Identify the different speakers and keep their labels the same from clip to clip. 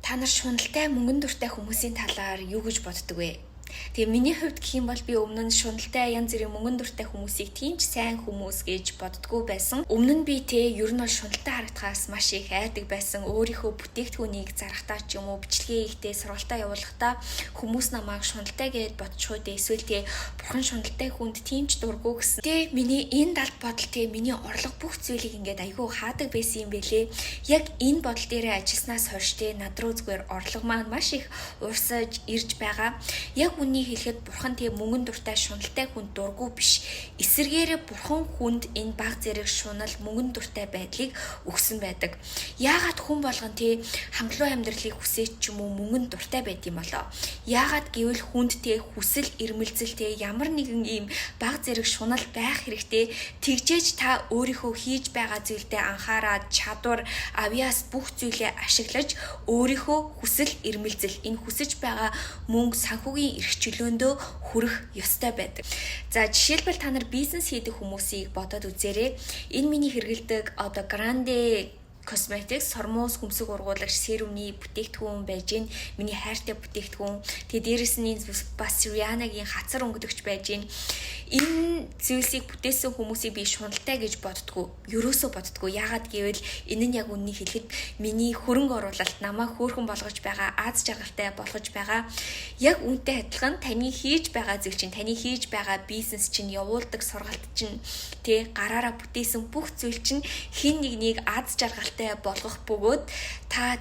Speaker 1: Та нар шуналтай мөнгөн дуртай хүмүүсийн талаар юу гэж боддог вэ? Тэгээ миний хувьд гэх юм бол би өмнө нь шуналтай янз бүрийн мөнгөн дуртай хүмүүсийг тийм ч сайн хүмүүс гэж боддгоо байсан. Өмнө нь би ер нь бол шуналтай харагдахаас маш их айдаг байсан. Өөрийнхөө бүтээгдэхүүнийг зарахтаа ч юм уу бичлэгээ хийхдээ сургалтаа явуулахдаа хүмүүс намайг шуналтай гэж бодчиход эсвэл бурхан шуналтай хүнд тийм ч дурггүй гэсэн. Тэгээ миний энэ далд бодол миний орлого бүх зүйлийг ингээд айгүй хаадаг байсан юм бэлээ. Яг энэ бодол дээрээ ажилласнаас хойш над руу зүгээр орлого маань маш их урсаж ирж байгаа. Яг үнийг хэлэхэд бурхан мөнгөн дуртай шуналтай хүнд дургүй биш. Эсвэргээрээ бурхан хүнд энэ баг зэрэг шунал мөнгөн дуртай байдлыг өгсөн байдаг. Яагаад хүн болгон хангалуун амьдралыг хүсэж ч юм уу мөнгөн дуртай байд юм болоо? Яагаад гэвэл хүнд хүсэл эрмэлзэл ямар нэгэн ийм баг зэрэг шунал байх хэрэгтэй. Тэгжээж та өөрийнхөө хийж байгаа зүйлдээ анхаараад чадвар авьяас бүх зүйлээ ашиглаж өөрийнхөө хүсэл эрмэлзэл энэ хүсэж байгаа мөнгө санхүүгийн эрх чөлөөндөө хүрэх ёстой байдаг. За жишээлбэл та нар бизнес хийдэг хүмүүсийг бодоод үзээрэй. Энэ миний хэрэгэлдэг Grande Cosmetics сормоос хүмсэг ургуулагч серумны бүтээгдэхүүн байж гин. Миний хайртай бүтээгдэхүүн. Тэгээ дээрэс нь бас Rihanna-гийн хацар өнгөдөгч байж гин. Энэ зүйлсийг бүтээсэн хүмүүсийг би шуналтай гэж боддгоо. Ерөөсөө боддгоо. Яагаад гэвэл энэ нь яг үннийг хэлэхэд миний хөрөнгө оруулалт намайг хөөрхөн болгож байгаа, аз жаргалтай болгож байгаа. Яг үнтэй адилхан таны хийж байгаа зүйл чинь, таны хийж байгаа бизнес чинь, явуулдаг сургалт чинь, гараараа бүтээсэн бүх зүйл чинь хэн нэгнийг аз жаргалтай болгох бөгөөд та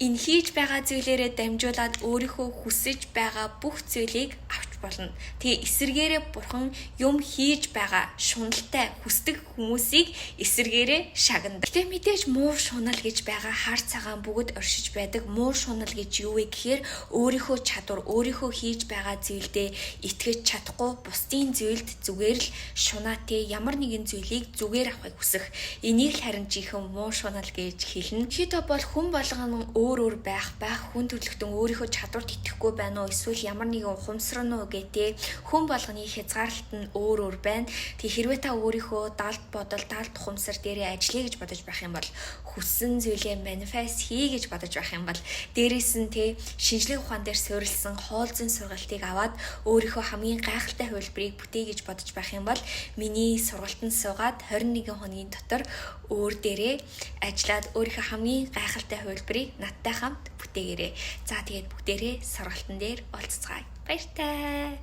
Speaker 1: энэ хийж байгаа зүйлээрээ дамжуулаад өөрийнхөө хүсэж байгаа бүх зүйлийг авч болно. Тэгээ эсвэргээрээ бурхан юм хийж байгаа шуналтай хүсдэг хүмүүсийг эсвэргээрээ шагнадаг. Тэгээ мэдээж муу шунал гэж байгаа хар цагаан бүгд оршиж байдаг. Муу шунал гэж юу вэ гэхээр өөрийнхөө чадвар, өөрийнхөө хийж байгаа зүйлдээ итгэж чадахгүй бусдын зүйлд зүгээр л шунаа ямар нэгэн зүйлийг зүгээр авахыг хүсэх. Энийг л харин жинхэнэ муу шунал гэж хэлнэ. Хэд бол хүн болгоно өөр байх хүн төрлөختөн өөрийнхөө чадварт итгэхгүй байна уу эсвэл ямар нэгэн ухамсарна уу гэдэг хүн болгоны хязгаарлалт нь өөр байна. Хэрвээ та өөрийнхөө далд бодол, далд ухамсар дээрээ ажиллая гэж бодож байх юм бол хүссэн зүйлээ манифест хий гэж бодож байх юм бол дээрээс нь шинжлэх ухаан дээр суурилсан хоолзын сургалтыг аваад өөрийнхөө хамгийн гайхалтай хувилбарыг бүтээе гэж бодож байх юм бол миний сургалтанд суугаад 21 хоногийн дотор өөр дээрээ ажиллаад өөрийнхөө хамгийн гайхалтай хувилбарыг надтай хамт бүтээгээрэй. За тэгээд бүгдээрээ сургалтын дээр уулзцгаая. Баяртай.